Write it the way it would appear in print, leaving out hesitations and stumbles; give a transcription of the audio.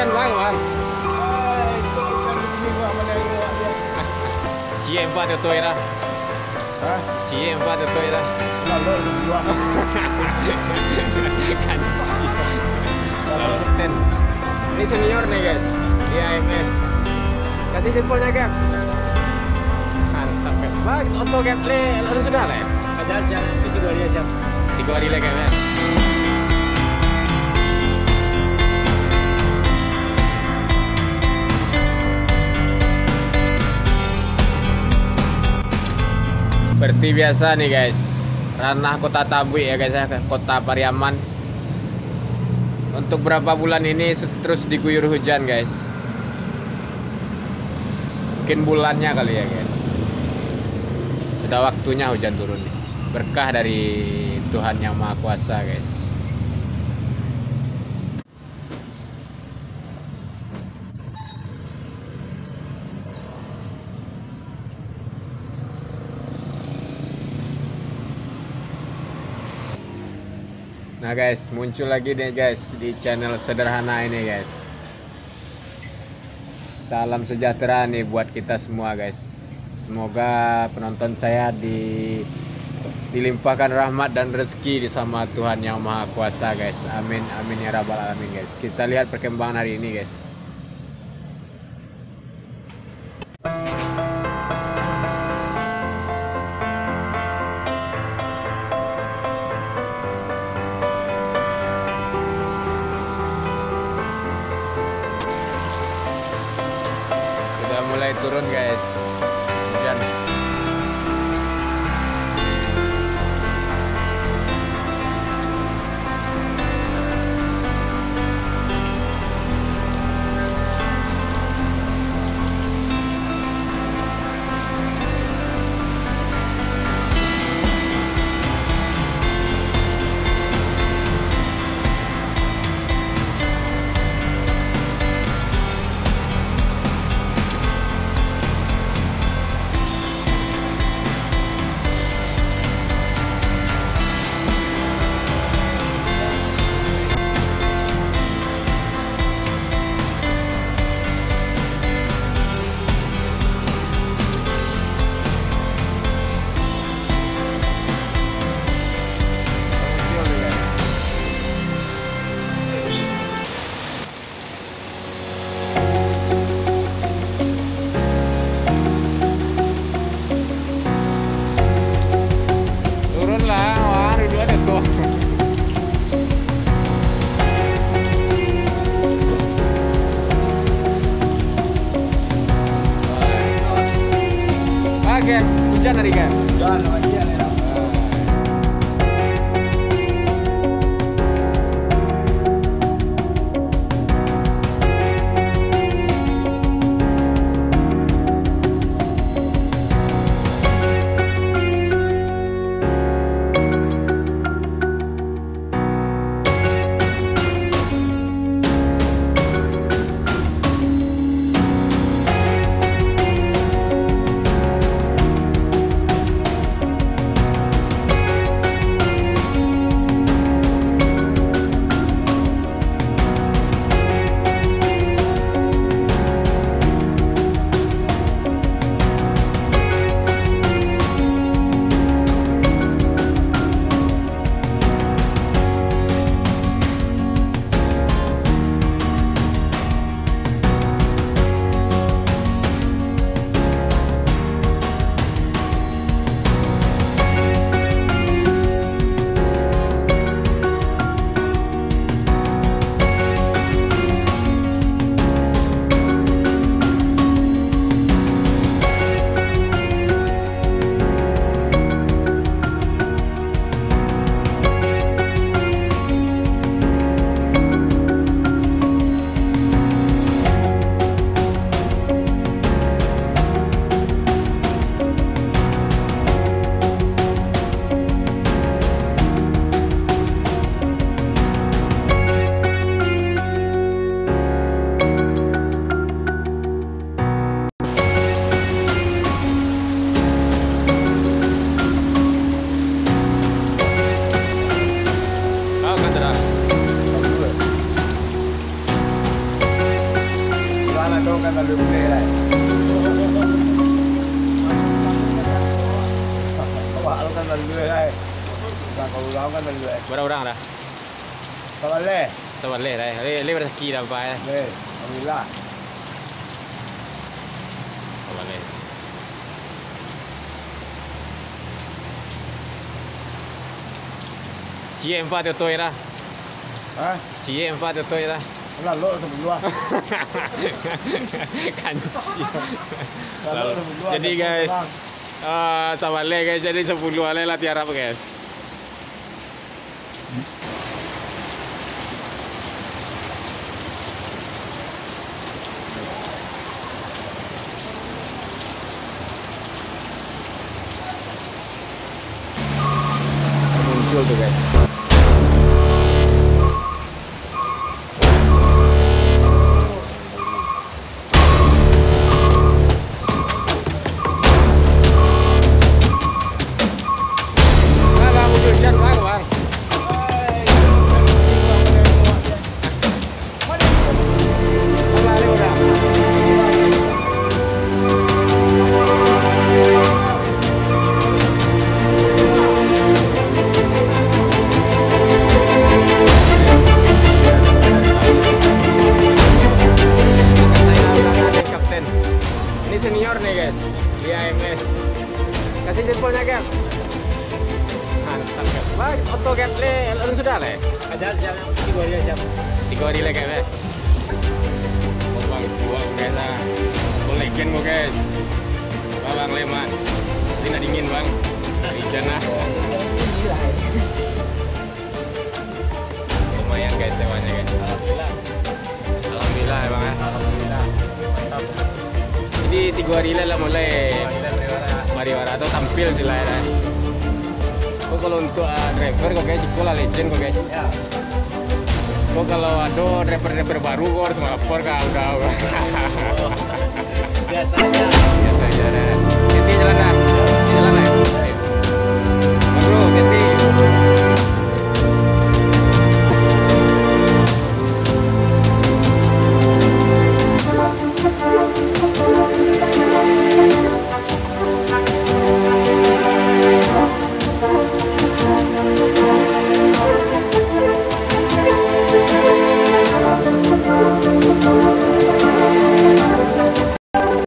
hujan bang. Cie empat itu ya. Cie empat itu ya. Ini senior nih guys di AMS. Kasih simpelnya Gap. Mantap Gap. Bang, auto Gap lalu sudah lah ya? Jangan, itu 2 hari aja. 3 hari lagi Gap. Seperti biasa nih guys, ranah Kota Tabui ya guys ya, Kota Pariaman. Untuk berapa bulan ini terus diguyur hujan guys. Mungkin bulannya kali ya guys. Sudah waktunya hujan turun nih. Berkah dari Tuhan Yang Maha Kuasa guys. Nah guys, muncul lagi nih guys di channel sederhana ini guys. Salam sejahtera nih buat kita semua guys. Semoga penonton saya dilimpahkan rahmat dan rezeki sama Tuhan Yang Maha Kuasa guys. Amin amin ya rabbal alamin guys. Kita lihat perkembangan hari ini guys. Mulai turun guys hujan. Oke, hujan hari kan? Hujan, hujan ya. Pak lo kan dari dulu lah. Nah, kalau ulang kan dari dulu. Berapa orang dah? Kawan le. Sabar le dah. Le rezeki dah pak. Le, alhamdulillah. Sabar le. Chị em pha cho tôi ra. Hah? Chị em pha cho tôi ra. Lah lo sebelum. Kanci. Lalu Jadi guys, sabar le guys. Jadi 10 ale lah tiarap guys. Muncul tuh guys. Bang, hujan bang, bang. Salah le udah. Kapten. Ini senior nih guys di AMS. Kasih jempolnya Gap. Mantap Gap. Bang, auto Gap le, lalu sudah le. Ajar jalan 3 hari aja. 3 hari le Gap le. Oh bang, buang guys ah. Legend kok guys. Bang Leman. Ini dingin bang. Hujan ah. Lumayan guys sewanya guys. Alhamdulillah. Alhamdulillah ya bang ya. Alhamdulillah. Mantap. Jadi 3 hari lah mulai Mariwara atau tampil sih lah ya. Kok kalau untuk driver kok guys itu lah legend kok guys. Ya. Kok kalau ada driver baru kok harus melapor kak udah. Biasanya.